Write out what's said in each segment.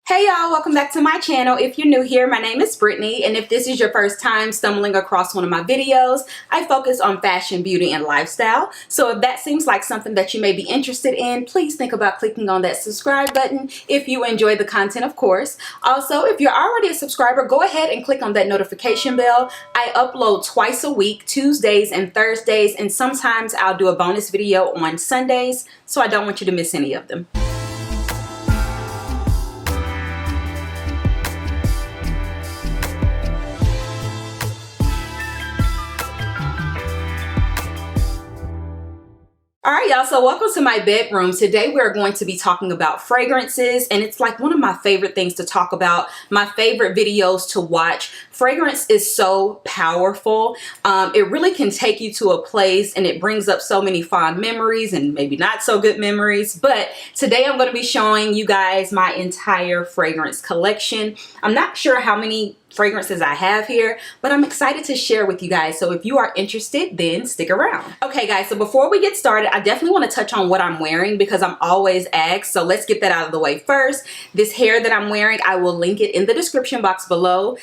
Hey y'all, welcome back to my channel. If you're new here, my name is Brittany, and if this is your first time stumbling across one of my videos, I focus on fashion, beauty, and lifestyle. So if that seems like something that you may be interested in, please think about clicking on that subscribe button if you enjoy the content, of course. Also, if you're already a subscriber, go ahead and click on that notification bell. I upload twice a week, Tuesdays and Thursdays, and sometimes I'll do a bonus video on Sundays, so I don't want you to miss any of them. Alright y'all, so welcome to my bedroom. Today we're going to be talking about fragrances, and it's like one of my favorite things to talk about, my favorite videos to watch. Fragrance is so powerful. It really can take you to a place, and it brings up so many fond memories and maybe not so good memories. But today I'm going to be showing you guys my entire fragrance collection. I'm not sure how many fragrances I have here, but I'm excited to share with you guys. So if you are interested, then stick around. Okay guys, so before we get started, I definitely want to touch on what I'm wearing because I'm always asked. So let's get that out of the way first. This hair that I'm wearing, I will link it in the description box below.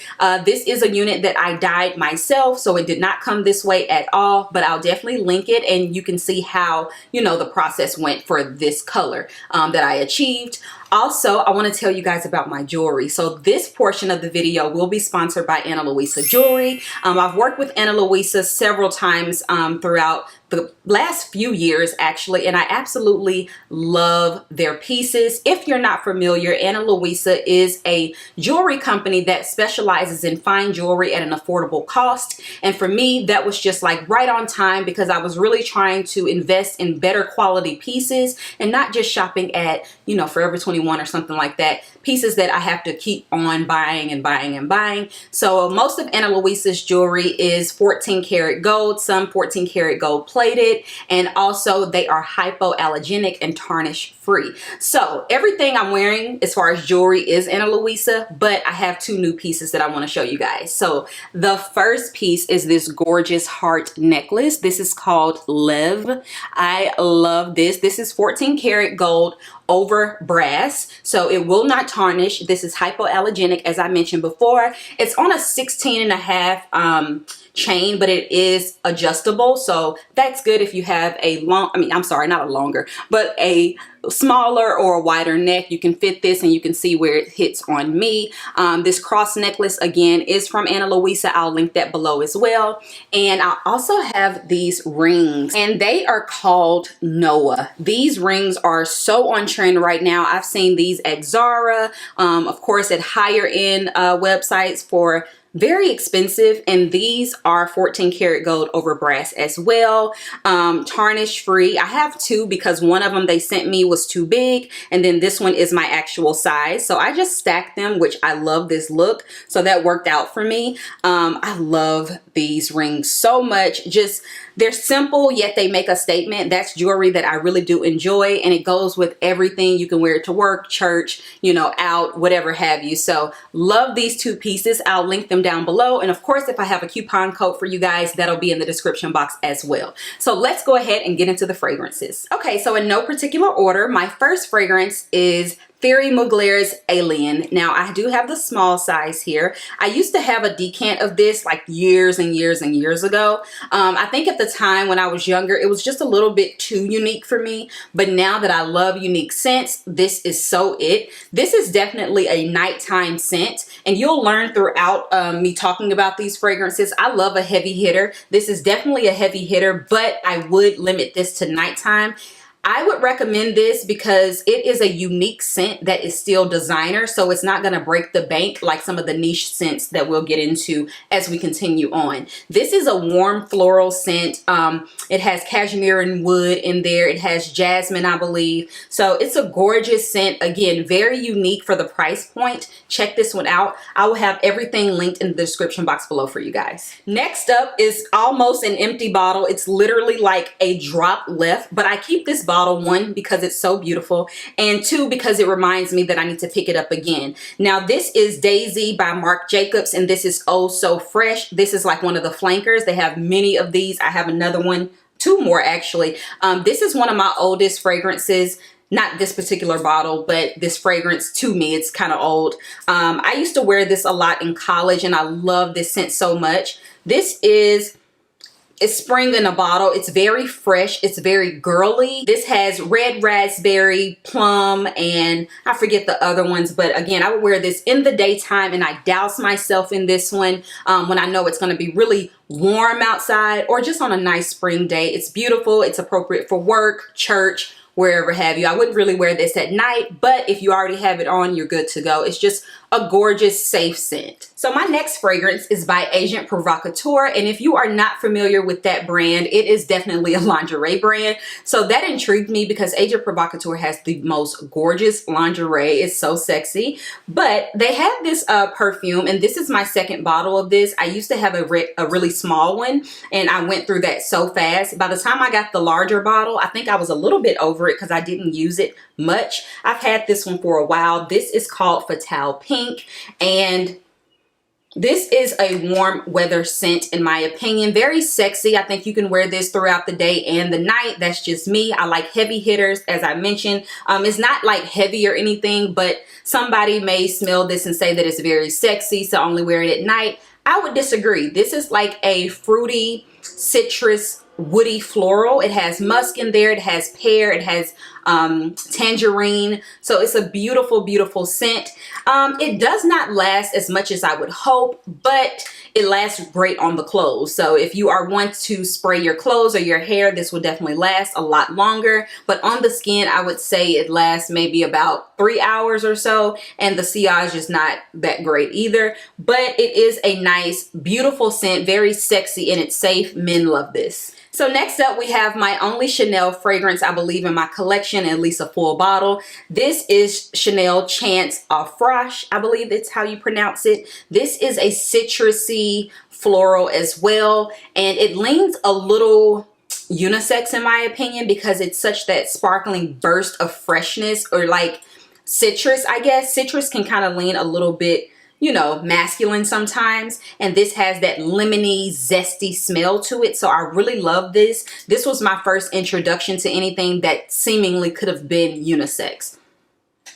This is a unit that I dyed myself, so it did not come this way at all, but I'll definitely link it and you can see how, you know, the process went for this color that I achieved. Also, I want to tell you guys about my jewelry. So this portion of the video will be sponsored by Luisa Jewelry. I've worked with Luisa several times throughout the last few years actually, and I absolutely love their pieces. If you're not familiar, Luisa is a jewelry company that specializes in fine jewelry at an affordable cost, and for me that was just like right on time because I was really trying to invest in better quality pieces and not just shopping at, you know, Forever 21 or something like that, pieces that I have to keep on buying and buying and buying. So most of Luisa's jewelry is 14 karat gold, some 14 karat gold plated, and also they are hypoallergenic and tarnish free. So everything I'm wearing as far as jewelry is Luisa, but I have two new pieces that I want to show you guys. So the first piece is this gorgeous heart necklace. This is called Lev. I love this. This is 14 karat gold over brass, so it will not tarnish. This is hypoallergenic, as I mentioned before. It's on a 16.5 chain, but it is adjustable, so that's good if you have a long, I'm sorry, not a longer, but a smaller or a wider neck. You can fit this and you can see where it hits on me. This cross necklace again is from Luisa. I'll link that below as well. And I also have these rings, and they are called Noah. These rings are so on trend right now. I've seen these at Zara, of course at higher end websites for very expensive, and these are 14 karat gold over brass as well, tarnish free. I have two because one of them they sent me was too big, and then this one is my actual size, so I just stacked them, which I love this look, so that worked out for me. I love these rings so much. Just, they're simple yet they make a statement. That's jewelry that I really do enjoy, and it goes with everything. You can wear it to work, church, you know, out, whatever have you. So love these two pieces. I'll link them down below, and of course if I have a coupon code for you guys, that'll be in the description box as well. So let's go ahead and get into the fragrances. Okay, so in no particular order, my first fragrance is Thierry Mugler's Alien. Now I do have the small size here. I used to have a decant of this like years and years and years ago. I think at the time when I was younger it was just a little bit too unique for me, but now that I love unique scents, this is so it. This is definitely a nighttime scent, and you'll learn throughout me talking about these fragrances. I love a heavy hitter. This is definitely a heavy hitter, but I would limit this to nighttime. I would recommend this because it is a unique scent that is still designer, so it's not going to break the bank like some of the niche scents that we'll get into as we continue on. This is a warm floral scent. It has cashmere and wood in there. It has jasmine, I believe. So it's a gorgeous scent. Again, very unique for the price point. Check this one out. I will have everything linked in the description box below for you guys. Next up is almost an empty bottle. It's literally like a drop left, but I keep this bottle, one, because it's so beautiful, and two, because it reminds me that I need to pick it up again. Now this is Daisy by Marc Jacobs, and this is oh so fresh. This is like one of the flankers. They have many of these. I have another one, two more actually. This is one of my oldest fragrances. not this particular bottle, but this fragrance. To me, it's kind of old. I used to wear this a lot in college, and I love this scent so much. This is spring in a bottle. It's very fresh. It's very girly. This has red raspberry, plum, and I forget the other ones. But again, I would wear this in the daytime, and I douse myself in this one when I know it's going to be really warm outside, or just on a nice spring day. It's beautiful. It's appropriate for work, church, wherever have you. I wouldn't really wear this at night, but if you already have it on, you're good to go. It's just a gorgeous, safe scent. So my next fragrance is by Agent Provocateur, and if you are not familiar with that brand, it is definitely a lingerie brand. So that intrigued me because Agent Provocateur has the most gorgeous lingerie. It's so sexy. But they have this perfume, and this is my second bottle of this. I used to have a really small one, and I went through that so fast. By the time I got the larger bottle, I think I was a little bit over it because I didn't use it much. I've had this one for a while. This is called Fatale Pink, and this is a warm weather scent in my opinion. Very sexy. I think you can wear this throughout the day and the night. That's just me. I like heavy hitters, as I mentioned. It's not like heavy or anything, but somebody may smell this and say that it's very sexy, so only wear it at night. I would disagree. This is like a fruity, citrus, woody floral. It has musk in there. It has pear. It has tangerine. So it's a beautiful, beautiful scent. It does not last as much as I would hope, but it lasts great on the clothes. So if you are want to spray your clothes or your hair, this will definitely last a lot longer. But on the skin, I would say it lasts maybe about 3 hours or so, and the sillage is not that great either. But it is a nice, beautiful scent, very sexy, and it's safe. Men love this. So next up, we have my only Chanel fragrance, I believe, in my collection, at least a full bottle. This is Chanel Chance Au Frosh, I believe that's how you pronounce it. This is a citrusy floral as well, and it leans a little unisex in my opinion because it's such that sparkling burst of freshness, or like citrus, I guess. Citrus can kind of lean a little bit, you know, masculine sometimes, and this has that lemony, zesty smell to it. So I really love this. This was my first introduction to anything that seemingly could have been unisex.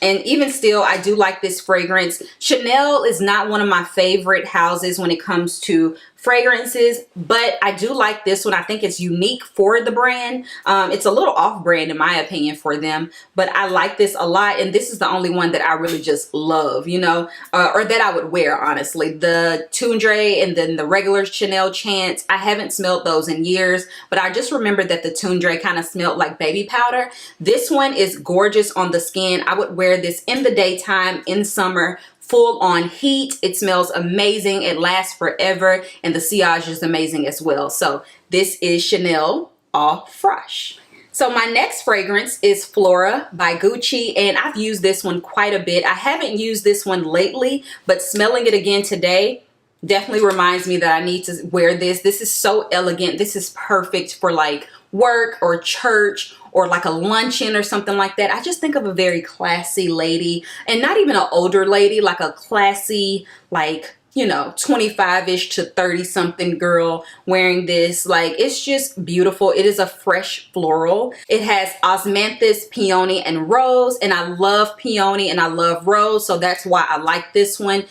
And even still, I do like this fragrance. Chanel is not one of my favorite houses when it comes to fragrances, but I do like this one. I think it's unique for the brand. It's a little off-brand in my opinion for them, but I like this a lot, and this is the only one that I really just love, you know, or that I would wear, honestly. The Tundra and then the regular Chanel Chance, I haven't smelled those in years, but I just remember that the Tundra kind of smelled like baby powder. This one is gorgeous on the skin. I would wear this in the daytime, in summer, full on heat. It smells amazing. It lasts forever, and the sillage is amazing as well. So this is Chanel Au Frosh. So my next fragrance is Flora by Gucci, and I've used this one quite a bit. I haven't used this one lately, but smelling it again today definitely reminds me that I need to wear this. This is so elegant. This is perfect for like work or church or like a luncheon or something like that. I just think of a very classy lady, and not even an older lady, like a classy, like, you know, 25-ish to 30-something girl wearing this. Like, it's just beautiful. It is a fresh floral. It has osmanthus, peony, and rose, and I love peony and I love rose, so that's why I like this one.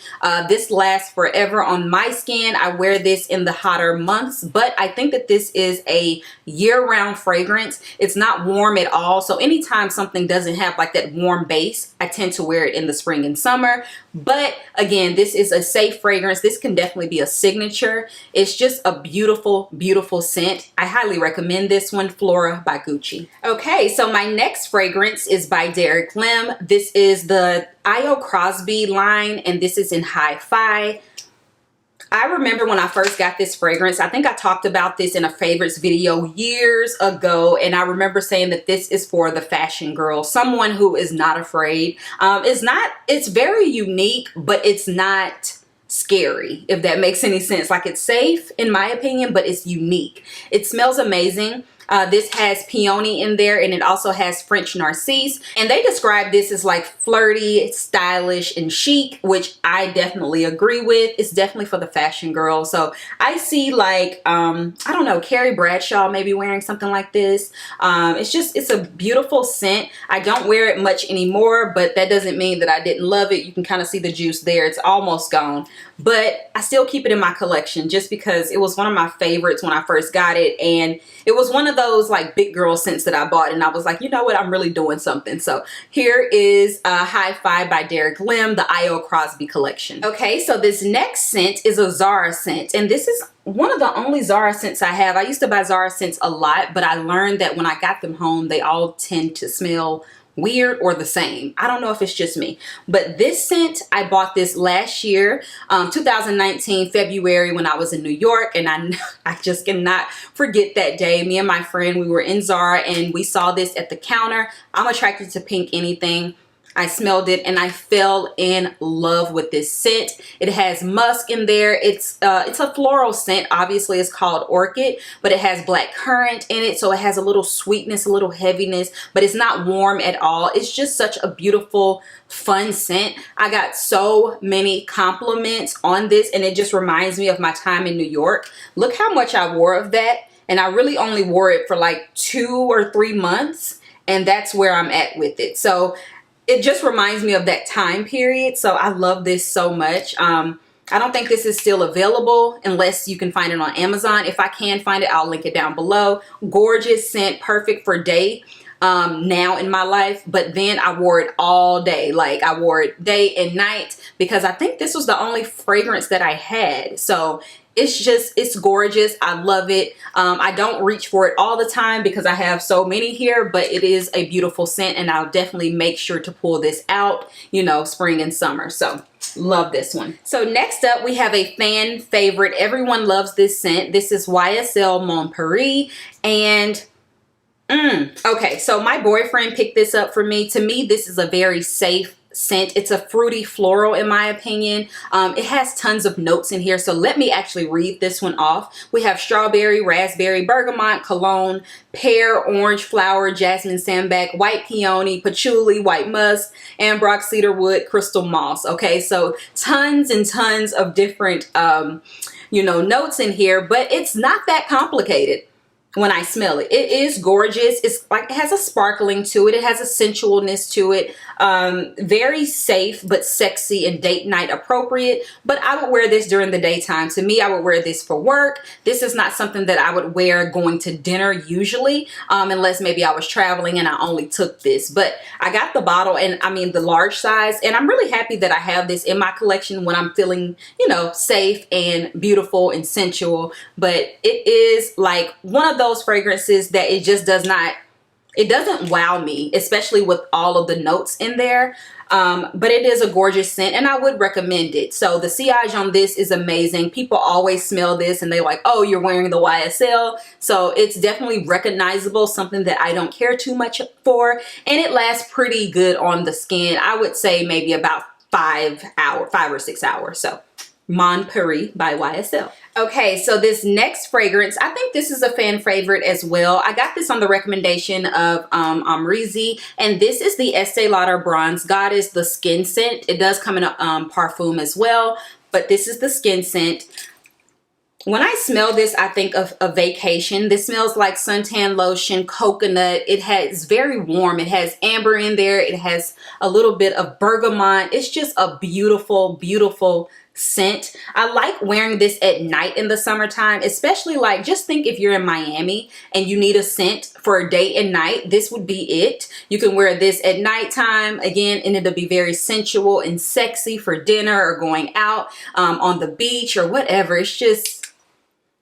This lasts forever on my skin. I wear this in the hotter months, but I think that this is a year-round fragrance. It's not warm at all, so anytime something doesn't have like that warm base, I tend to wear it in the spring and summer. But again, this is a safe fragrance. This can definitely be a signature. It's just a beautiful, beautiful scent. I highly recommend this one, Flora by Gucci. Okay, so my next fragrance is by Derek Lim. This is the I.O. Crosby line, and this is in HiFi. I remember when I first got this fragrance, I think I talked about this in a favorites video years ago, and I remember saying that this is for the fashion girl, someone who is not afraid. It's very unique, but it's not scary, if that makes any sense. Like, it's safe in my opinion, but it's unique. It smells amazing. This has peony in there, and it also has French narcisse. And they describe this as like flirty, stylish, and chic, which I definitely agree with. It's definitely for the fashion girl. So I see like, I don't know, Carrie Bradshaw maybe wearing something like this. It's a beautiful scent. I don't wear it much anymore, but that doesn't mean that I didn't love it. You can kind of see the juice there. It's almost gone, but I still keep it in my collection just because it was one of my favorites when I first got it. And it was one of those like big girl scents that I bought, and I was like, you know what, I'm really doing something. So here is HiFi by Derek Lim, the I.O. Crosby collection. Okay, so this next scent is a Zara scent, and this is one of the only Zara scents I have. I used to buy Zara scents a lot, but I learned that when I got them home, they all tend to smell weird or the same. I don't know if it's just me, but this scent, I bought this last year, 2019 February, when I was in New York, and I just cannot forget that day. Me and my friend, we were in Zara and we saw this at the counter. I'm attracted to pink anything. I smelled it and I fell in love with this scent. It has musk in there. It's a floral scent. Obviously it's called Orchid, but it has black currant in it, so it has a little sweetness, a little heaviness, but it's not warm at all. It's just such a beautiful, fun scent. I got so many compliments on this, and it just reminds me of my time in New York. Look how much I wore of that, and I really only wore it for like 2 or 3 months, and that's where I'm at with it. So it just reminds me of that time period. So I love this so much. I don't think this is still available unless you can find it on Amazon. If I can find it, I'll link it down below. Gorgeous scent, perfect for day now in my life, but then I wore it all day. Like I wore it day and night because I think this was the only fragrance that I had. So it's gorgeous. I love it. I don't reach for it all the time because I have so many here, but it is a beautiful scent, and I'll definitely make sure to pull this out, you know, spring and summer. So love this one. So next up, we have a fan favorite. Everyone loves this scent. This is YSL Mong Curry, and okay, so my boyfriend picked this up for me. To me, this is a very safe scent. It's a fruity floral in my opinion. It has tons of notes in here, so let me actually read this one off. We have strawberry, raspberry, bergamot, cologne, pear, orange flower, jasmine sambac, white peony, patchouli, white musk, ambrox, cedarwood, crystal moss. Okay, so tons and tons of different you know, notes in here, but it's not that complicated. When I smell it, it is gorgeous. It's like, it has a sparkling to it. It has a sensualness to it. Very safe, but sexy and date night appropriate. But I would wear this during the daytime. To me, I would wear this for work. This is not something that I would wear going to dinner usually, unless maybe I was traveling and I only took this. But I got the bottle, and I mean the large size, and I'm really happy that I have this in my collection when I'm feeling, you know, safe and beautiful and sensual. But it is like one of those fragrances that it just doesn't wow me, especially with all of the notes in there. But it is a gorgeous scent, and I would recommend it. So the sillage on this is amazing. People always smell this and they're like, oh, you're wearing the YSL. So it's definitely recognizable, something that I don't care too much for, and it lasts pretty good on the skin. I would say maybe about 5 or 6 hours. So Mong Curry by YSL. Okay, so this next fragrance, I think this is a fan favorite as well. I got this on the recommendation of Armani C, and this is the Estee Lauder Bronze Goddess, the skin scent. It does come in a parfum as well, but this is the skin scent. When I smell this, I think of a vacation. This smells like suntan lotion, coconut. It's very warm. It has amber in there. It has a little bit of bergamot. It's just a beautiful, beautiful scent. I like wearing this at night in the summertime, especially like, just think if you're in Miami and you need a scent for a day and night, this would be it. You can wear this at nighttime again, and it'll be very sensual and sexy for dinner or going out on the beach or whatever. It's just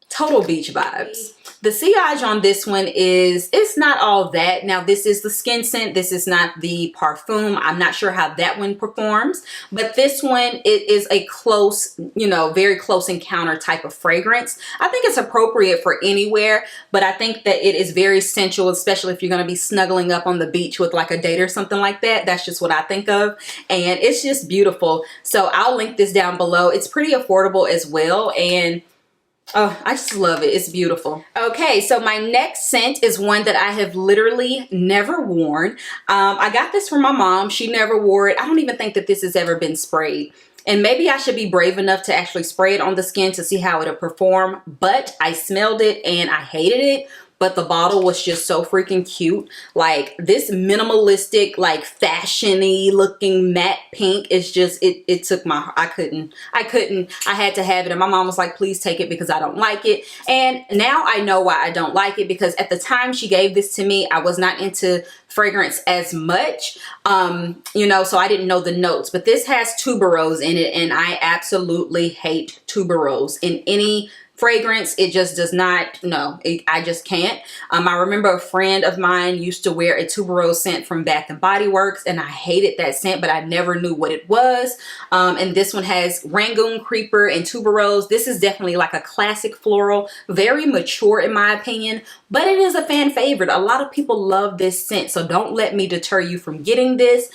total beach vibes. The sillage on this one it's not all that. Now this is the skin scent. This is not the parfum. I'm not sure how that one performs, but this one, it is a close, you know, very close encounter type of fragrance. I think it's appropriate for anywhere, but I think that it is very sensual, especially if you're going to be snuggling up on the beach with like a date or something like that. That's just what I think of, and it's just beautiful. So I'll link this down below. It's pretty affordable as well, and Oh, I just love it. It's beautiful. Okay, so my next scent is one that I have literally never worn. I got this from my mom. She never wore it. I don't even think that this has ever been sprayed. And maybe I should be brave enough to actually spray it on the skin to see how it'll perform. But I smelled it and I hated it. But the bottle was just so freaking cute. Like this minimalistic, like fashion-y looking matte pink is just, it took my, I couldn't, I had to have it. And my mom was like, please take it because I don't like it. And now I know why I don't like it, because at the time she gave this to me, I was not into fragrance as much, you know, so I didn't know the notes. But this has tuberose in it, and I absolutely hate tuberose in any fragrance. It just does not, no, I just can't. I remember a friend of mine used to wear a tuberose scent from Bath and Body Works, and I hated that scent, but I never knew what it was. And this one has Rangoon Creeper and tuberose. This is definitely like a classic floral, very mature in my opinion, but it is a fan favorite. A lot of people love this scent, so don't let me deter you from getting this.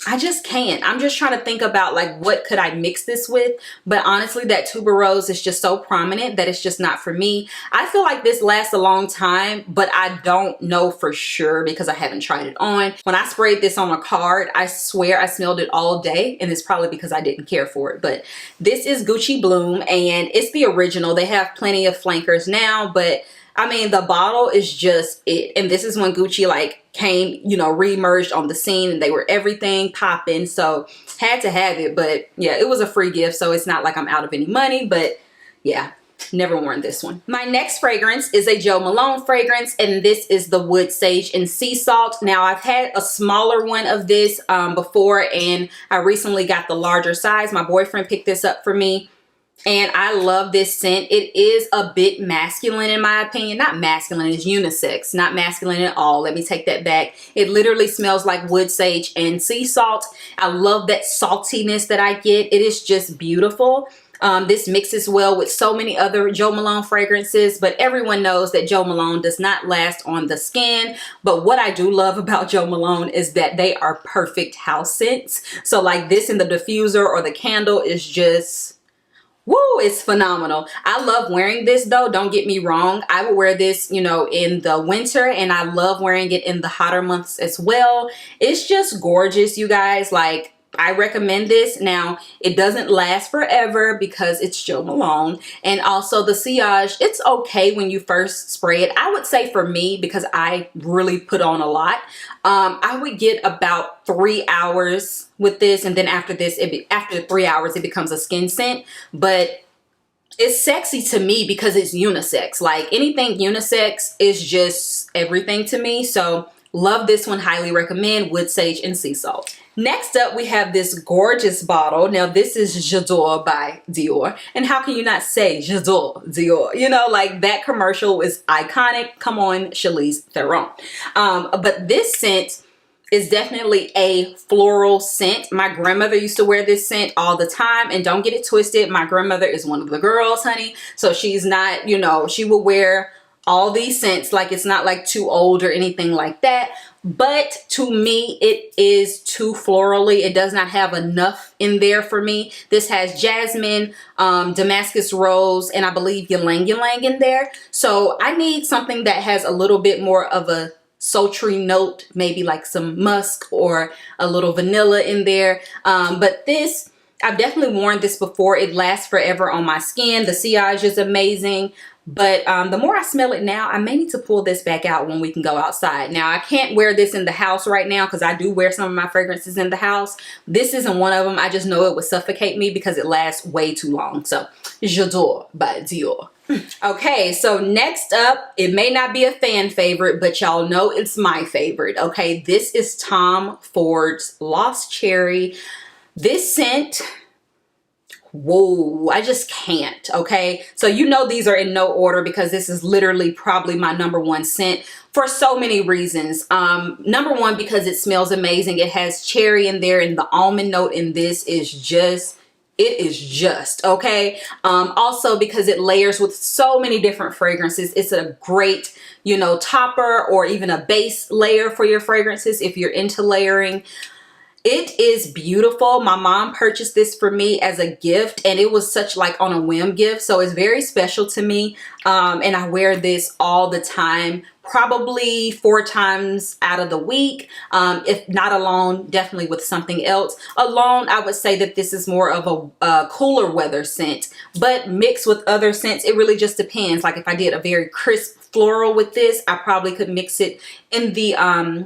I just can't. I'm just trying to think about like what could I mix this with, but honestly that tuberose is just so prominent that it's just not for me. I feel like this lasts a long time, but I don't know for sure because I haven't tried it on. When I sprayed this on a card, I swear I smelled it all day, and it's probably because I didn't care for it. But this is Gucci Bloom, and it's the original. They have plenty of flankers now, but I mean, the bottle is just it. And this is when Gucci like came, you know, re-emerged on the scene, and they were everything popping. So had to have it. But yeah, it was a free gift, so it's not like I'm out of any money. But yeah, never worn this one. My next fragrance is a Jo Malone fragrance, and this is the Wood Sage and Sea Salt. Now I've had a smaller one of this before, and I recently got the larger size. My boyfriend picked this up for me, and I love this scent. It is a bit masculine in my opinion. Not masculine, it's unisex. Not masculine at all. Let me take that back. It literally smells like wood sage and sea salt. I love that saltiness that I get. It is just beautiful. This mixes well with so many other Jo Malone fragrances, but everyone knows that Jo Malone does not last on the skin. But what I do love about Jo Malone is that they are perfect house scents. So like this in the diffuser or the candle is just... woo, it's phenomenal. I love wearing this though, don't get me wrong. I would wear this, you know, in the winter, and I love wearing it in the hotter months as well. It's just gorgeous, you guys. Like, I recommend this. Now, it doesn't last forever because it's Jo Malone. And also the sillage, it's okay when you first spray it. I would say for me, because I really put on a lot, I would get about 3 hours with this. And then after this, after 3 hours, it becomes a skin scent. But it's sexy to me because it's unisex. Like anything unisex is just everything to me. So love this one, highly recommend Wood Sage and Sea Salt. Next up, we have this gorgeous bottle. Now, this is J'adore by Dior. And how can you not say J'adore Dior? You know, like that commercial is iconic. Come on, Charlize Theron. But this scent is definitely a floral scent. My grandmother used to wear this scent all the time. And don't get it twisted, my grandmother is one of the girls, honey. So she's not, you know, she will wear all these scents. Like it's not like too old or anything like that. But to me, it is too florally. It does not have enough in there for me. This has jasmine, Damascus rose, and I believe ylang ylang in there. So I need something that has a little bit more of a sultry note, maybe like some musk or a little vanilla in there. But this, I've definitely worn this before. It lasts forever on my skin. The sillage is amazing. But the more I smell it now, I may need to pull this back out when we can go outside. Now, I can't wear this in the house right now because I do wear some of my fragrances in the house. This isn't one of them. I just know it would suffocate me because it lasts way too long. So, J'adore by Dior. Okay, so next up, it may not be a fan favorite, but y'all know it's my favorite. Okay, this is Tom Ford's Lost Cherry. This scent... whoa, I just can't. Okay, so you know these are in no order because this is literally probably my #1 scent for so many reasons. Number one, because it smells amazing. It has cherry in there, and the almond note in this is just, it is just okay. Also because it layers with so many different fragrances. It's a great, you know, topper or even a base layer for your fragrances if you're into layering. It is beautiful. My mom purchased this for me as a gift, and it was such like on a whim gift, so it's very special to me. And I wear this all the time, probably 4 times out of the week. If not alone, definitely with something else. Alone, I would say that this is more of a cooler weather scent, but mixed with other scents, it really just depends. Like if I did a very crisp floral with this, I probably could mix it in the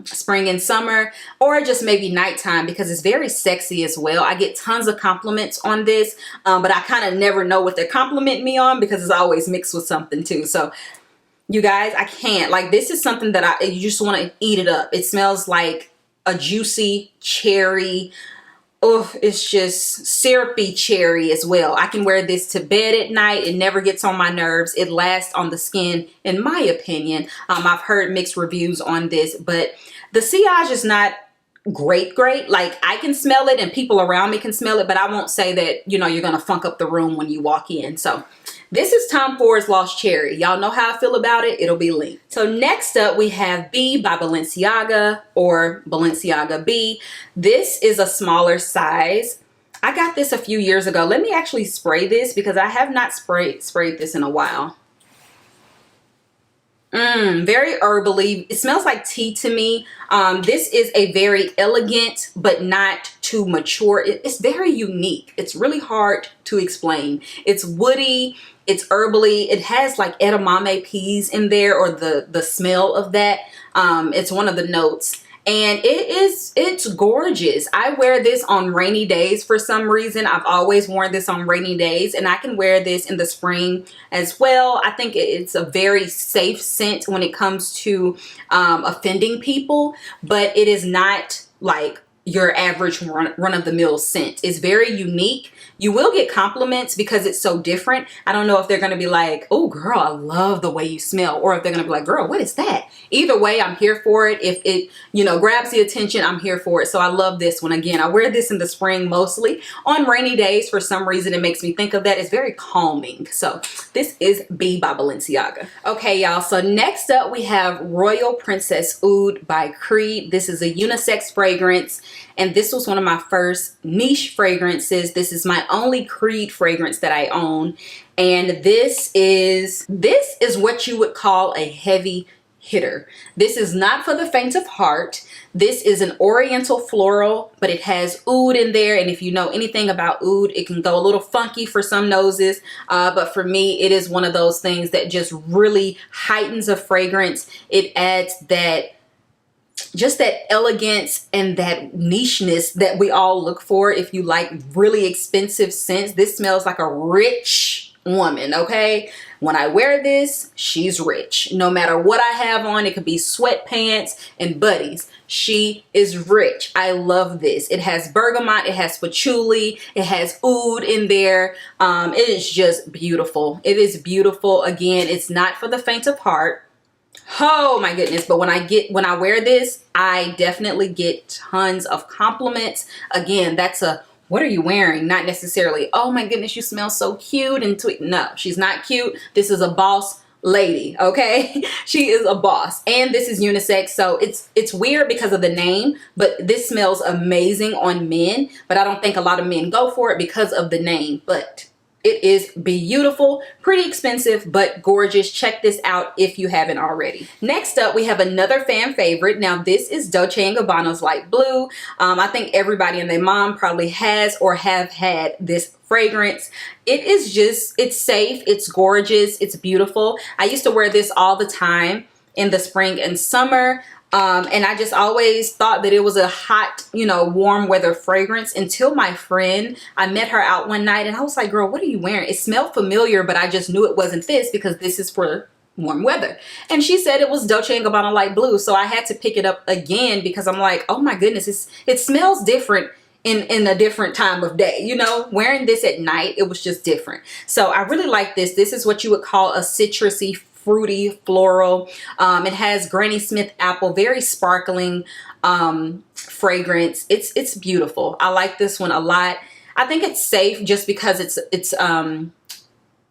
spring and summer, or just maybe nighttime, because it's very sexy as well. I get tons of compliments on this, but I kind of never know what they're complimenting me on because it's always mixed with something too. So you guys, I can't, like, this is something that you just want to eat it up. It smells like a juicy cherry. Oh, it's just syrupy cherry as well. I can wear this to bed at night. It never gets on my nerves. It lasts on the skin, in my opinion. I've heard mixed reviews on this, but the sillage is not great. Like, I can smell it and people around me can smell it, but I won't say that, you know, you're going to funk up the room when you walk in. So this is Tom Ford's Lost Cherry. Y'all know how I feel about it. It'll be linked. So next up we have B by Balenciaga, or Balenciaga B. This is a smaller size. I got this a few years ago. Let me actually spray this because I have not sprayed this in a while. Very herbally. It smells like tea to me. This is a very elegant but not too mature. It's very unique. It's really hard to explain. It's woody, it's herbally. It has like edamame peas in there, or the smell of that. It's one of the notes. And it's gorgeous. I wear this on rainy days for some reason. I've always worn this on rainy days, and I can wear this in the spring as well. I think it's a very safe scent when it comes to offending people, but it is not like your average run-of-the-mill scent. It's very unique. You will get compliments because it's so different. I don't know if they're going to be like, oh girl, I love the way you smell, or if they're going to be like, girl, what is that? Either way, I'm here for it. If it, you know, grabs the attention, I'm here for it. So I love this one. Again, I wear this in the spring mostly. On rainy days, for some reason, it makes me think of that. It's very calming. So this is B by Balenciaga. Okay, y'all. So next up, we have Royal Princess Oud by Creed. This is a unisex fragrance, and this was one of my first niche fragrances. This is my only Creed fragrance that I own, and this is what you would call a heavy hitter. This is not for the faint of heart. This is an oriental floral, but it has oud in there, and if you know anything about oud, it can go a little funky for some noses, but for me, it is one of those things that just really heightens a fragrance. It adds that, just that elegance and that nicheness that we all look for if you like really expensive scents. This smells like a rich woman, okay? When I wear this, she's rich. No matter what I have on, it could be sweatpants and buddies. She is rich. I love this. It has bergamot, it has patchouli, it has oud in there. It is just beautiful. It is beautiful. Again, it's not for the faint of heart. Oh my goodness, but when I wear this, I definitely get tons of compliments. Again, that's a, what are you wearing? Not necessarily, oh my goodness, you smell so cute and sweet. No, she's not cute. This is a boss lady, okay? She is a boss, and this is unisex, so it's weird because of the name, but this smells amazing on men, but I don't think a lot of men go for it because of the name, but it is beautiful, pretty expensive, but gorgeous. Check this out if you haven't already. Next up, we have another fan favorite. Now, this is Dolce & Gabbana's Light Blue. I think everybody and their mom probably has or have had this fragrance. It is just, it's safe, it's gorgeous, it's beautiful. I used to wear this all the time in the spring and summer. And I just always thought that it was a hot, you know, warm weather fragrance until my friend, I met her out one night and I was like, girl, what are you wearing? It smelled familiar, but I just knew it wasn't this because this is for warm weather. And she said it was Dolce & Gabbana Light Blue. So I had to pick it up again because I'm like, oh my goodness, it smells different in a different time of day. You know, wearing this at night, it was just different. So I really like this. This is what you would call a citrusy, fruity floral. It has Granny Smith apple, very sparkling fragrance. It's beautiful. I like this one a lot. I think it's safe just because it's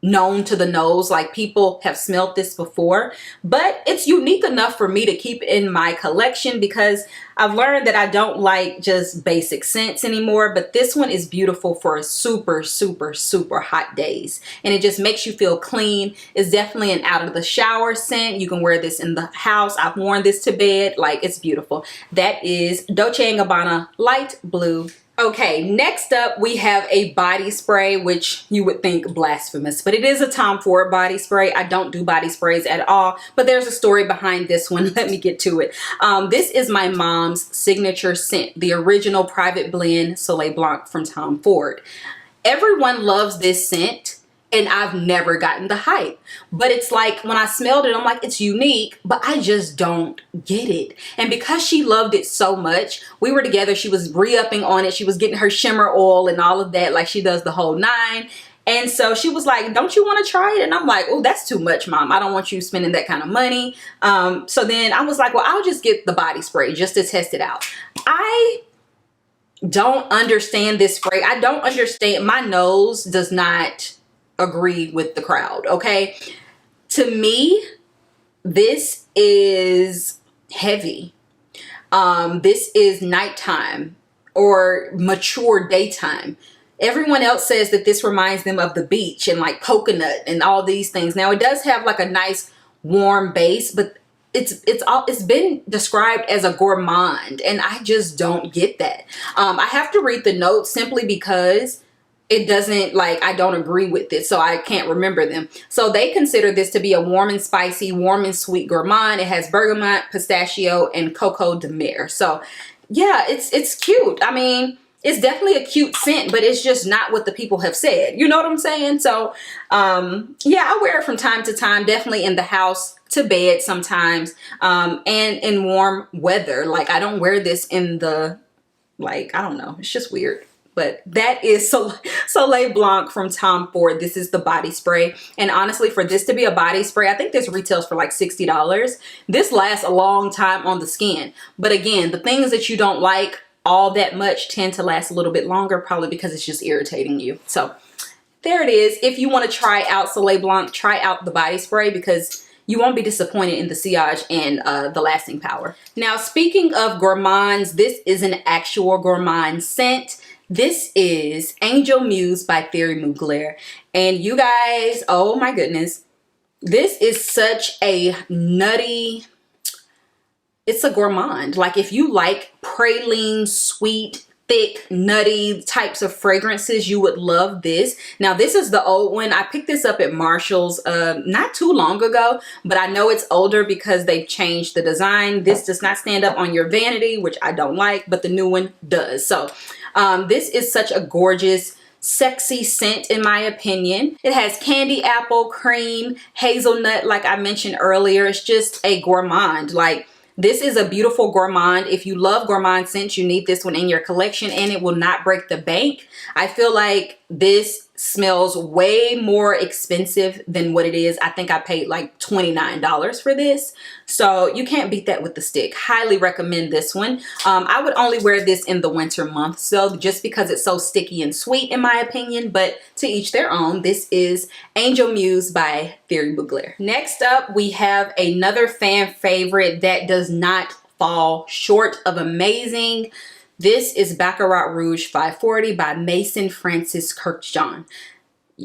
known to the nose, like people have smelled this before, but it's unique enough for me to keep in my collection because I've learned that I don't like just basic scents anymore. But this one is beautiful for super, super, super hot days, and it just makes you feel clean. It's definitely an out of the shower scent. You can wear this in the house. I've worn this to bed. Like, it's beautiful. That is Dolce & Gabbana Light Blue. Okay, next up we have a body spray, which you would think blasphemous, but it is a Tom Ford body spray. I don't do body sprays at all, but there's a story behind this one. Let me get to it. This is my mom's signature scent, the original private blend Soleil Blanc from Tom Ford. Everyone loves this scent, and I've never gotten the hype. But it's like, when I smelled it, I'm like, it's unique, but I just don't get it. And because she loved it so much, we were together, she was re-upping on it. She was getting her shimmer oil and all of that, like she does the whole nine. And so she was like, don't you want to try it? And I'm like, oh, that's too much, Mom. I don't want you spending that kind of money. So then I was like, well, I'll just get the body spray just to test it out. I don't understand this spray. I don't understand. My nose does not agree with the crowd. Okay, to me this is heavy. This is nighttime or mature daytime. Everyone else says that this reminds them of the beach and like coconut and all these things. Now it does have like a nice warm base, but it's been described as a gourmand, and I just don't get that. I have to read the notes simply because it doesn't, like, I don't agree with it, so I can't remember them. So they consider this to be a warm and spicy, warm and sweet gourmand. It has bergamot, pistachio, and coco de mer. So yeah, it's cute. I mean, it's definitely a cute scent, but it's just not what the people have said. You know what I'm saying? So yeah, I wear it from time to time, definitely in the house, to bed sometimes, and in warm weather. Like, I don't wear this in the, like, I don't know, it's just weird. But that is Soleil Blanc from Tom Ford. This is the body spray. And honestly, for this to be a body spray, I think this retails for like $60. This lasts a long time on the skin. But again, the things that you don't like all that much tend to last a little bit longer, probably because it's just irritating you. So there it is. If you want to try out Soleil Blanc, try out the body spray because you won't be disappointed in the sillage and the lasting power. Now, speaking of gourmands, this is an actual gourmand scent. This is Angel Muse by Thierry Mugler. And you guys, oh my goodness, this is such a nutty, it's a gourmand. Like, if you like praline, sweet, thick, nutty types of fragrances, you would love this. Now, this is the old one. I picked this up at Marshall's not too long ago, but I know it's older because they've changed the design. This does not stand up on your vanity, which I don't like, but the new one does. So this is such a gorgeous, sexy scent in my opinion. It has candy apple, cream, hazelnut, like I mentioned earlier. It's just a gourmand. Like, this is a beautiful gourmand. If you love gourmand scents, you need this one in your collection, and it will not break the bank. I feel like this smells way more expensive than what it is. I think I paid like $29 for this. So you can't beat that with the stick. Highly recommend this one. I would only wear this in the winter months, so just because it's so sticky and sweet in my opinion, but to each their own. This is Angel Muse by Thierry Mugler. Next up, we have another fan favorite that does not fall short of amazing. This is Baccarat Rouge 540 by Maison Frances Kirkjohn.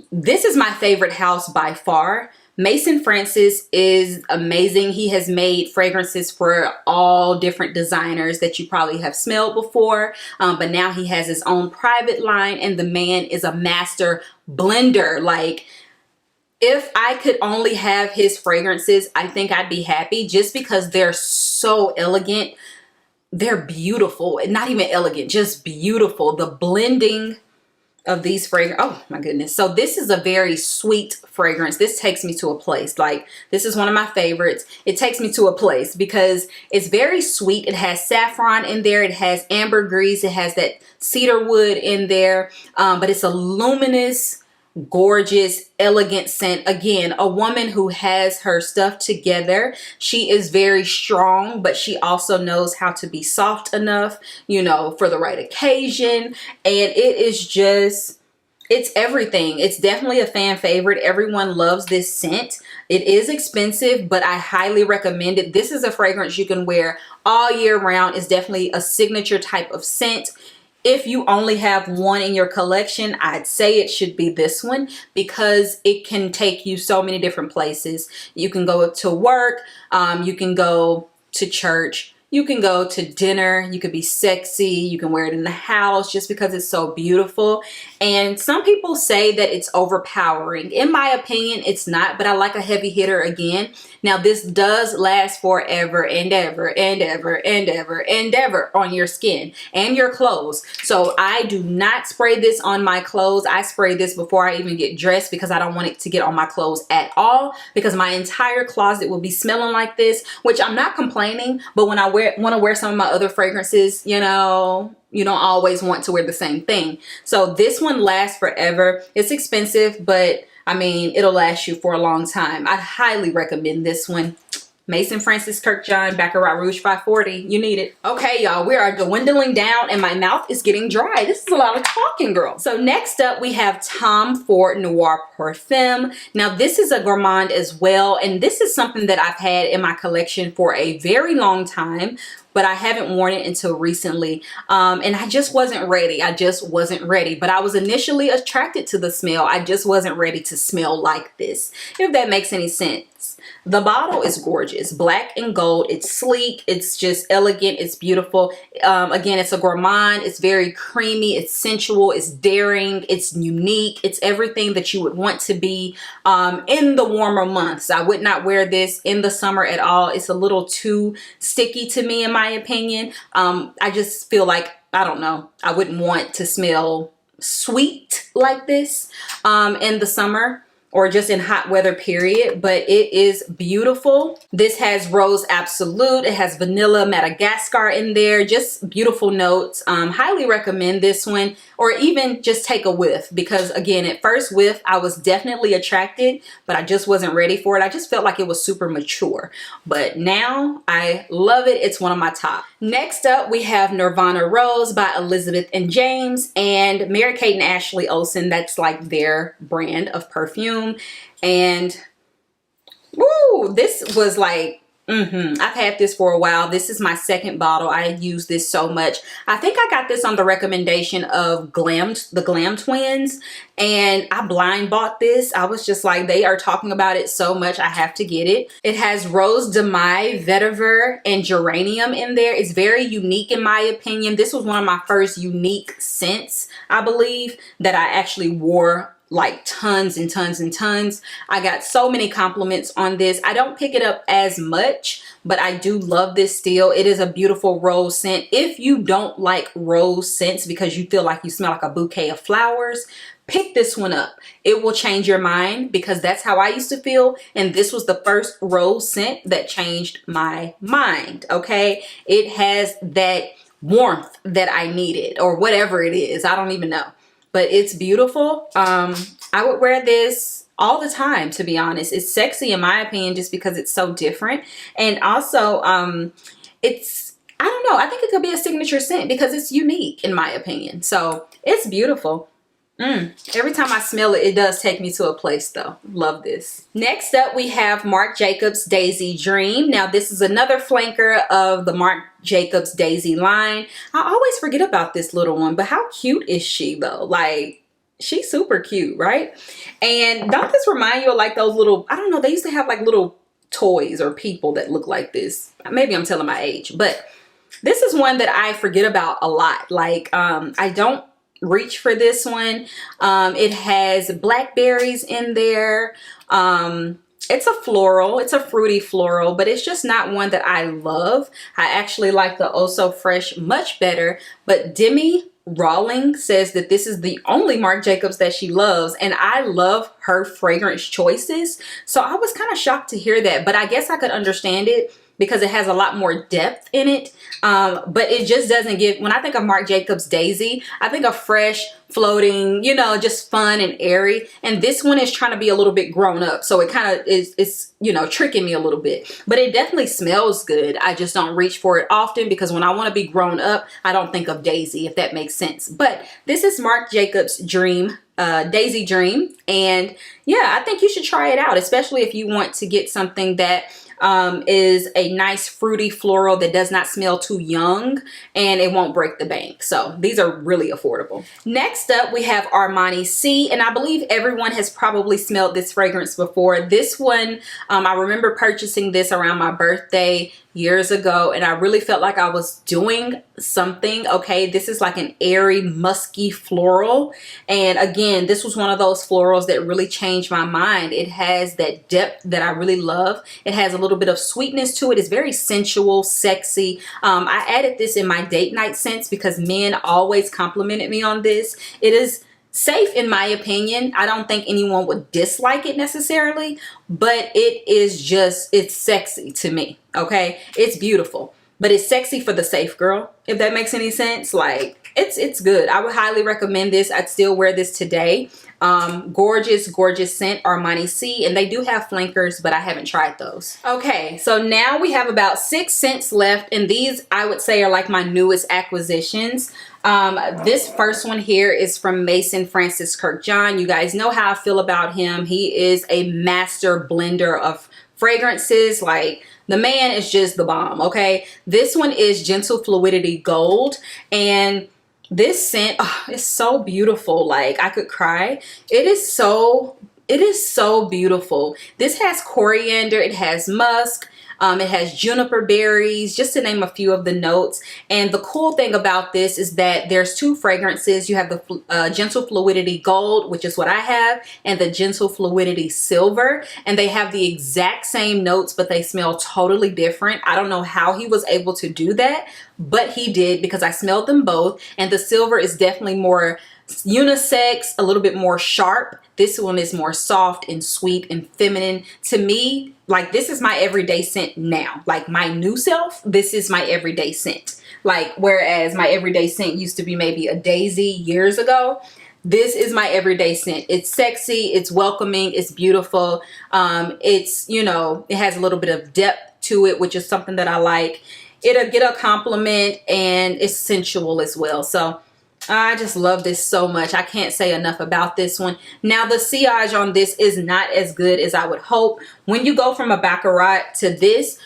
This is my favorite house by far. Maison Frances is amazing. He has made fragrances for all different designers that you probably have smelled before, but now he has his own private line, and the man is a master blender. Like, if I could only have his fragrances, I think I'd be happy, just because they're so elegant. They're beautiful, and not even elegant, just beautiful. The blending of these fragrances, oh my goodness. So this is a very sweet fragrance. This takes me to a place. Like, this is one of my favorites. It takes me to a place because it's very sweet. It has saffron in there. It has ambergris. It has that cedar wood in there, but it's a luminous, gorgeous, elegant scent. Again, a woman who has her stuff together. She is very strong, but she also knows how to be soft enough, you know, for the right occasion. And it is just It's everything. It's definitely a fan favorite. Everyone loves this scent. It is expensive, but I highly recommend it. This is a fragrance you can wear all year round. It's definitely a signature type of scent. If you only have one in your collection, I'd say it should be this one because it can take you so many different places. You can go to work, you can go to church, you can go to dinner, you could be sexy, you can wear it in the house just because it's so beautiful. And some people say that it's overpowering. In my opinion, it's not, but I like a heavy hitter again. Now this does last forever and ever and ever and ever and ever on your skin and your clothes. So I do not spray this on my clothes. I spray this before I even get dressed because I don't want it to get on my clothes at all, because my entire closet will be smelling like this, which I'm not complaining, but when I want to wear some of my other fragrances, you know, you don't always want to wear the same thing. So this one lasts forever. It's expensive, but I mean, it'll last you for a long time. I highly recommend this one. Maison Frances Kirkjohn Baccarat Rouge 540. You need it. Okay, y'all, we are dwindling down and my mouth is getting dry. This is a lot of talking, girl. So next up, we have Tom Ford Noir Parfum. Now, this is a gourmand as well, and this is something that I've had in my collection for a very long time, but I haven't worn it until recently. And I just wasn't ready. I just wasn't ready. But I was initially attracted to the smell. I just wasn't ready to smell like this, if that makes any sense. The bottle is gorgeous, black and gold. It's sleek, it's just elegant, it's beautiful. Again, it's a gourmand, it's very creamy, it's sensual, it's daring, it's unique, it's everything that you would want to be in the warmer months. I would not wear this in the summer at all. It's a little too sticky to me, in my opinion. I just feel like, I don't know, I wouldn't want to smell sweet like this in the summer, or just in hot weather, period. But it is beautiful. This has Rose Absolute. It has Vanilla Madagascar in there. Just beautiful notes. Highly recommend this one, or even just take a whiff, because again, at first whiff, I was definitely attracted, but I just wasn't ready for it. I just felt like it was super mature. But now I love it. It's one of my top. Next up, we have Nirvana Rose by Elizabeth and James and Mary-Kate and Ashley Olsen. That's like their brand of perfume. And woo, this was like, I've had this for a while. This is my second bottle. I use this so much. I think I got this on the recommendation of the Glam Twins, and I blind bought this. I was just like, they are talking about it so much, I have to get it. It has Rose de Mai, Vetiver, and Geranium in there. It's very unique in my opinion. This was one of my first unique scents, I believe, that I actually wore like tons and tons and tons. I got so many compliments on this. I don't pick it up as much, but I do love this still. It is a beautiful rose scent. If you don't like rose scents because you feel like you smell like a bouquet of flowers, pick this one up. It will change your mind, because that's how I used to feel, and this was the first rose scent that changed my mind. Okay, it has that warmth that I needed, or whatever it is. I don't even know. But it's beautiful. I would wear this all the time, to be honest. It's sexy in my opinion, just because it's so different. And also, it's, I don't know, I think it could be a signature scent because it's unique in my opinion. So it's beautiful. Every time I smell it, it does take me to a place though. Love this. Next up, we have Marc Jacobs Daisy Dream. Now this is another flanker of the Marc Jacobs Daisy line. I always forget about this little one, but how cute is she though? Like, she's super cute, right? And don't this remind you of like those little, I don't know, they used to have like little toys or people that look like this. Maybe I'm telling my age, but this is one that I forget about a lot. Like, I don't reach for this one. It has blackberries in there. It's a floral, it's a fruity floral, but it's just not one that I love. I actually like the Oh So Fresh much better, but Demi Rawling says that this is the only Marc Jacobs that she loves, and I love her fragrance choices. So I was kind of shocked to hear that, but I guess I could understand it because it has a lot more depth in it. But it just doesn't give, when I think of Marc Jacobs Daisy, I think of fresh, floating, you know, just fun and airy. And this one is trying to be a little bit grown up. So it kind of is, you know, tricking me a little bit. But it definitely smells good. I just don't reach for it often because when I want to be grown up, I don't think of Daisy, if that makes sense. But this is Marc Jacobs Dream Daisy Dream. And yeah, I think you should try it out, especially if you want to get something that is a nice fruity floral that does not smell too young and it won't break the bank. So these are really affordable. Next up, we have Armani C, and I believe everyone has probably smelled this fragrance before. This one, I remember purchasing this around my birthday years ago, and I really felt like I was doing something. Okay, this is like an airy, musky floral, and again, this was one of those florals that really changed my mind. It has that depth that I really love. It has a little bit of sweetness to it. It's very sensual, sexy. I added this in my date night scents because men always complimented me on this. It is safe in my opinion. I don't think anyone would dislike it necessarily, but it is just, it's sexy to me. Okay, it's beautiful, but it's sexy for the safe girl, if that makes any sense. Like, it's good. I would highly recommend this. I'd still wear this today. Gorgeous scent, Armani C, and they do have flankers, but I haven't tried those. Okay, so now we have about 6 scents left, and these I would say are like my newest acquisitions. This first one here is from Maison Frances Kirkjohn. You guys know how I feel about him. He is a master blender of fragrances. Like, the man is just the bomb. Okay, this one is Gentle Fluidity Gold, and this scent, oh, is so beautiful. Like, I could cry. It is so beautiful. This has coriander, it has musk, it has juniper berries, just to name a few of the notes. And the cool thing about this is that there's 2 fragrances. You have the Gentle Fluidity Gold, which is what I have, and the Gentle Fluidity Silver. And they have the exact same notes, but they smell totally different. I don't know how he was able to do that, but he did, because I smelled them both. And the silver is definitely more unisex, a little bit more sharp. This one is more soft and sweet and feminine. To me, like, this is my everyday scent now. Like, my new self, this is my everyday scent. Like, whereas my everyday scent used to be maybe a daisy years ago, this is my everyday scent. It's sexy, it's welcoming, it's beautiful. It's, you know, it has a little bit of depth to it, which is something that I like. It'll get a compliment, and it's sensual as well. So I just love this so much. I can't say enough about this one. Now, the sillage on this is not as good as I would hope. When you go from a Baccarat to this,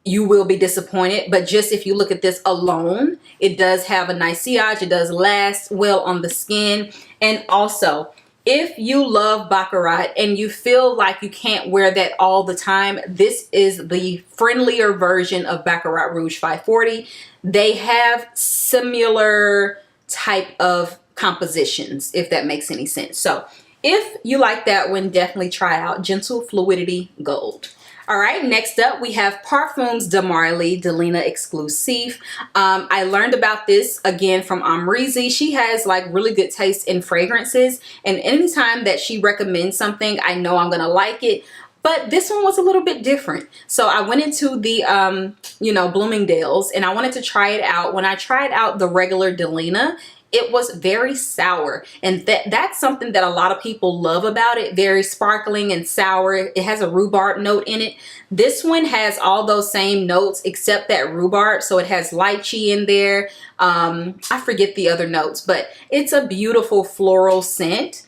you will be disappointed. But just if you look at this alone, it does have a nice sillage. It does last well on the skin. And also, if you love Baccarat and you feel like you can't wear that all the time, this is the friendlier version of Baccarat Rouge 540. They have similar type of compositions, if that makes any sense. So if you like that one, definitely try out Gentle Fluidity Gold. All right, next up we have Parfums de Marley Delina Exclusive. I learned about this again from Amrizi. She has like really good taste in fragrances, and anytime that she recommends something, I know I'm gonna like it. But this one was a little bit different. So I went into the, you know, Bloomingdale's, and I wanted to try it out. When I tried out the regular Delina, it was very sour. And that's something that a lot of people love about it. Very sparkling and sour. It has a rhubarb note in it. This one has all those same notes except that rhubarb. So it has lychee in there. I forget the other notes, but it's a beautiful floral scent.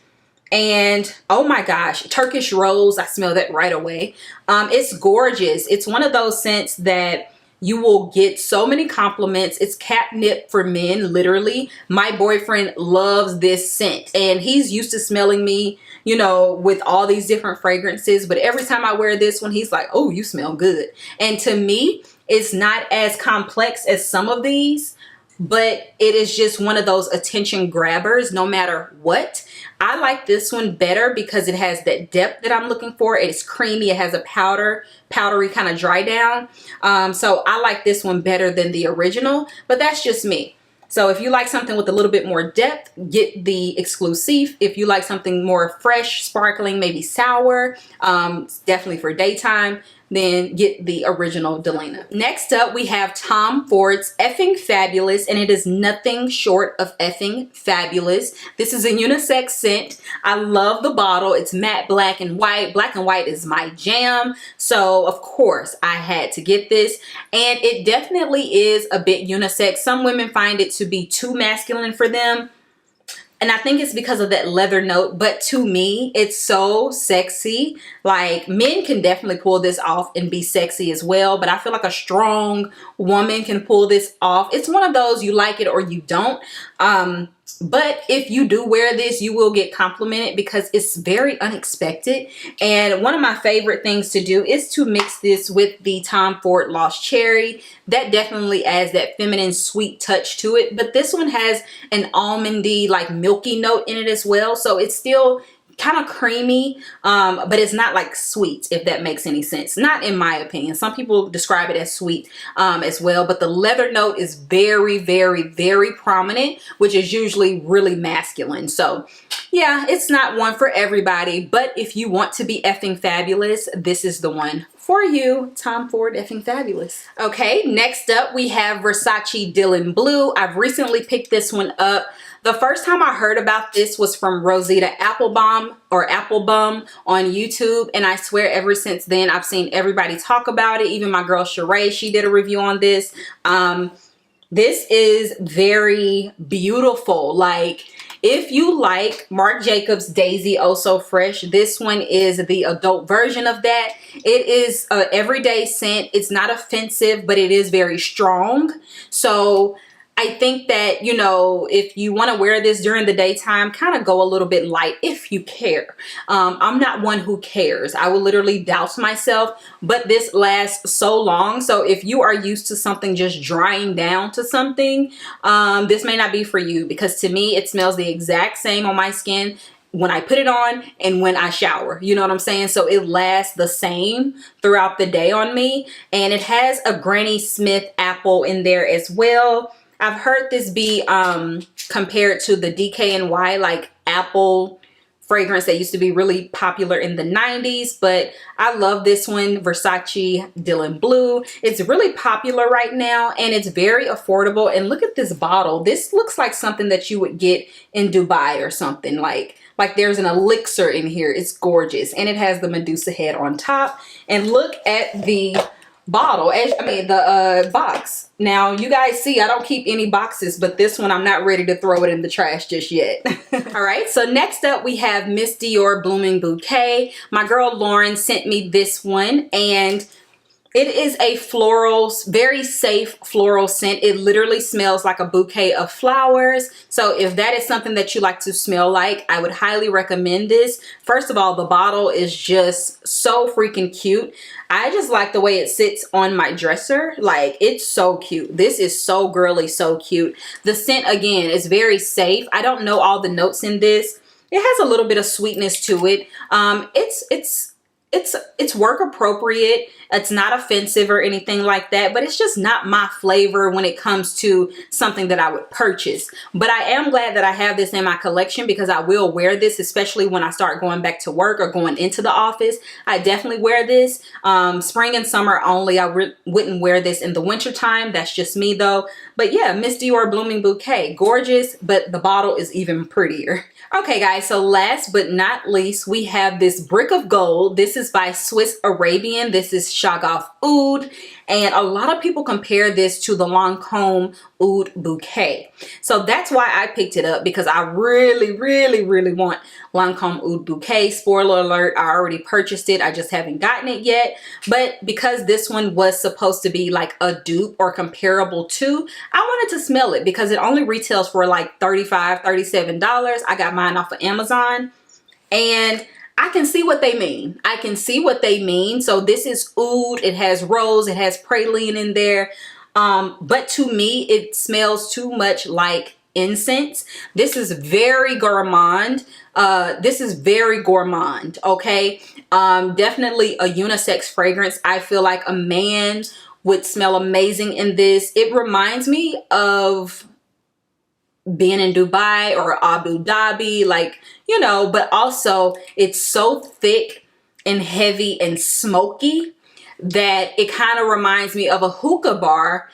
And oh my gosh, Turkish rose, I smell that right away. It's gorgeous. It's one of those scents that you will get so many compliments. It's catnip for men, literally. My boyfriend loves this scent, and he's used to smelling me, you know, with all these different fragrances. But every time I wear this one, he's like, oh, you smell good. And to me, it's not as complex as some of these, but it is just one of those attention grabbers no matter what. I like this one better because it has that depth that I'm looking for. It's creamy. It has a powdery kind of dry down. So I like this one better than the original, but that's just me. So if you like something with a little bit more depth, get the Exclusive. If you like something more fresh, sparkling, maybe sour, definitely for daytime, then get the original Delina. Next up, we have Tom Ford's Effing Fabulous, and it is nothing short of effing fabulous. This is a unisex scent. I love the bottle. It's matte black and white. Black and white is my jam. So of course I had to get this, and it definitely is a bit unisex. Some women find it to be too masculine for them. And I think it's because of that leather note, but to me, it's so sexy. Like, men can definitely pull this off and be sexy as well, but I feel like a strong woman can pull this off. It's one of those, you like it or you don't. But if you do wear this, you will get complimented because it's very unexpected. And one of my favorite things to do is to mix this with the Tom Ford Lost Cherry. That definitely adds that feminine sweet touch to it. But this one has an almondy, like milky note in it as well. So it's still kind of creamy, but it's not like sweet, if that makes any sense. Not in my opinion. Some people describe it as sweet as well, but the leather note is very, very, very prominent, which is usually really masculine. So yeah, it's not one for everybody, but if you want to be effing fabulous, this is the one for you. Tom Ford Effing Fabulous. Okay, next up we have Versace Dillon Blue. I've recently picked this one up. The first time I heard about this was from Rosita Applebaum on YouTube, and I swear ever since then I've seen everybody talk about it. Even my girl Sheree, she did a review on this. This is very beautiful. Like, if you like Marc Jacobs Daisy Oh So Fresh, this one is the adult version of that. It is an everyday scent. It's not offensive, but it is very strong. So I think that, you know, if you want to wear this during the daytime, kind of go a little bit light if you care. I'm not one who cares. I will literally douse myself, but this lasts so long. So if you are used to something just drying down to something, this may not be for you, because to me, it smells the exact same on my skin when I put it on and when I shower. You know what I'm saying? So it lasts the same throughout the day on me. And it has a Granny Smith apple in there as well. I've heard this be compared to the DKNY, like apple fragrance that used to be really popular in the 90s, but I love this one, Versace Dillon Blue. It's really popular right now and it's very affordable. And look at this bottle. This looks like something that you would get in Dubai or something. Like there's an elixir in here. It's gorgeous. And it has the Medusa head on top. And look at the bottle, the box. Now you guys see I don't keep any boxes, but this one I'm not ready to throw it in the trash just yet. All right, so next up we have Miss Dior Blooming Bouquet. My girl Lauren sent me this one, and it is a floral, very safe floral scent. It literally smells like a bouquet of flowers. So if that is something that you like to smell like, I would highly recommend this. First of all, the bottle is just so freaking cute. I just like the way it sits on my dresser. Like, it's so cute. This is so girly, so cute. The scent, again, is very safe. I don't know all the notes in this. It has a little bit of sweetness to it. It's work appropriate. It's not offensive or anything like that, but it's just not my flavor when it comes to something that I would purchase. But I am glad that I have this in my collection, because I will wear this, especially when I start going back to work or going into the office. I definitely wear this. Spring and summer only. I wouldn't wear this in the winter time. That's just me though. But yeah, Miss Dior Blooming Bouquet, gorgeous, but the bottle is even prettier. Okay guys, so last but not least, we have this Brick of Gold. This is by Swiss Arabian. This is Shagaf Oud, and a lot of people compare this to the Lancome Oud Bouquet. So that's why I picked it up, because I really, really, really want Lancome Oud Bouquet. Spoiler alert, I already purchased it. I just haven't gotten it yet. But because this one was supposed to be like a dupe or comparable to, I wanted to smell it because it only retails for like $35, $37. I got mine off of Amazon, and I can see what they mean. I can see what they mean. So this is oud. It has rose. It has praline in there. But to me, it smells too much like incense. This is very gourmand. Okay. Definitely a unisex fragrance. I feel like a man would smell amazing in this. It reminds me of being in Dubai or Abu Dhabi, like, you know, but also it's so thick and heavy and smoky that it kind of reminds me of a hookah bar.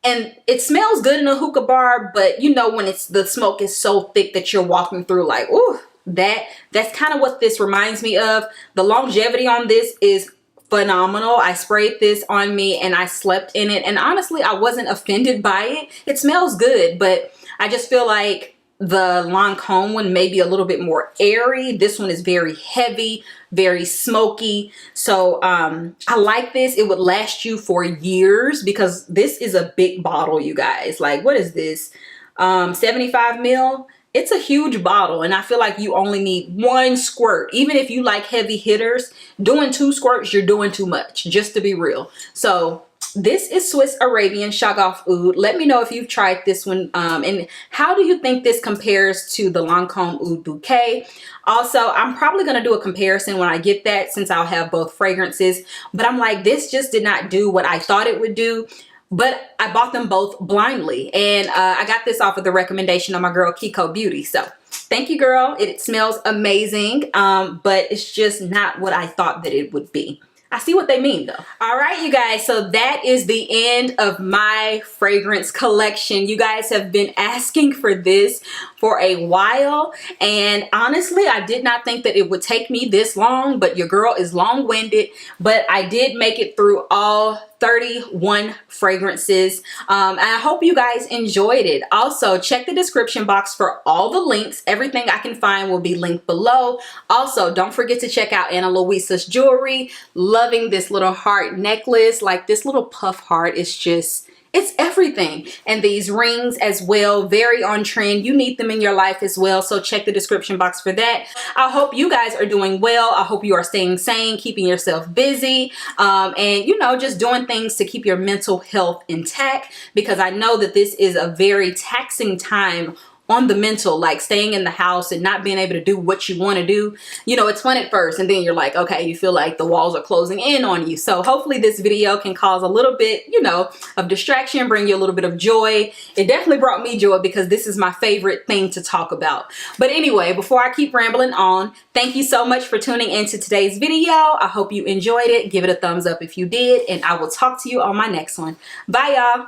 And it smells good in a hookah bar, but you know, when the smoke is so thick that you're walking through like, ooh, that's kind of what this reminds me of. The longevity on this is phenomenal. I sprayed this on me and I slept in it, and honestly I wasn't offended by it. It smells good, but I just feel like the Lancome one may be a little bit more airy. This one is very heavy, very smoky. So I like this. It would last you for years because this is a big bottle, you guys. Like, what is this? 75 ml. It's a huge bottle, and I feel like you only need one squirt. Even if you like heavy hitters, doing 2 squirts, you're doing too much, just to be real. So this is Swiss Arabian Shagaf Oud. Let me know if you've tried this one, and how do you think this compares to the Lancome Oud Bouquet. Also, I'm probably going to do a comparison when I get that, since I'll have both fragrances. But I'm like, this just did not do what I thought it would do. But I bought them both blindly, and I got this off of the recommendation of my girl Kiko Beauty. So thank you, girl. It smells amazing, but it's just not what I thought that it would be. I see what they mean though. All right, you guys, so that is the end of my fragrance collection. You guys have been asking for this for a while, and honestly, I did not think that it would take me this long, but your girl is long-winded. But I did make it through all 31 fragrances, and I hope you guys enjoyed it. Also, check the description box for all the links. Everything I can find will be linked below. Also, don't forget to check out Ana Luisa's jewelry. Loving this little heart necklace. Like, this little puff heart is just, it's everything. And these rings as well, very on trend. You need them in your life as well, so check the description box for that. I hope you guys are doing well. I hope you are staying sane, keeping yourself busy, and you know, just doing things to keep your mental health intact, because I know that this is a very taxing time on the mental, like staying in the house and not being able to do what you want to do. You know, it's fun at first, and then you're like, okay, you feel like the walls are closing in on you. So hopefully this video can cause a little bit, you know, of distraction, bring you a little bit of joy. It definitely brought me joy because this is my favorite thing to talk about. But anyway, before I keep rambling on, thank you so much for tuning into today's video. I hope you enjoyed it. Give it a thumbs up if you did, and I will talk to you on my next one. Bye, y'all.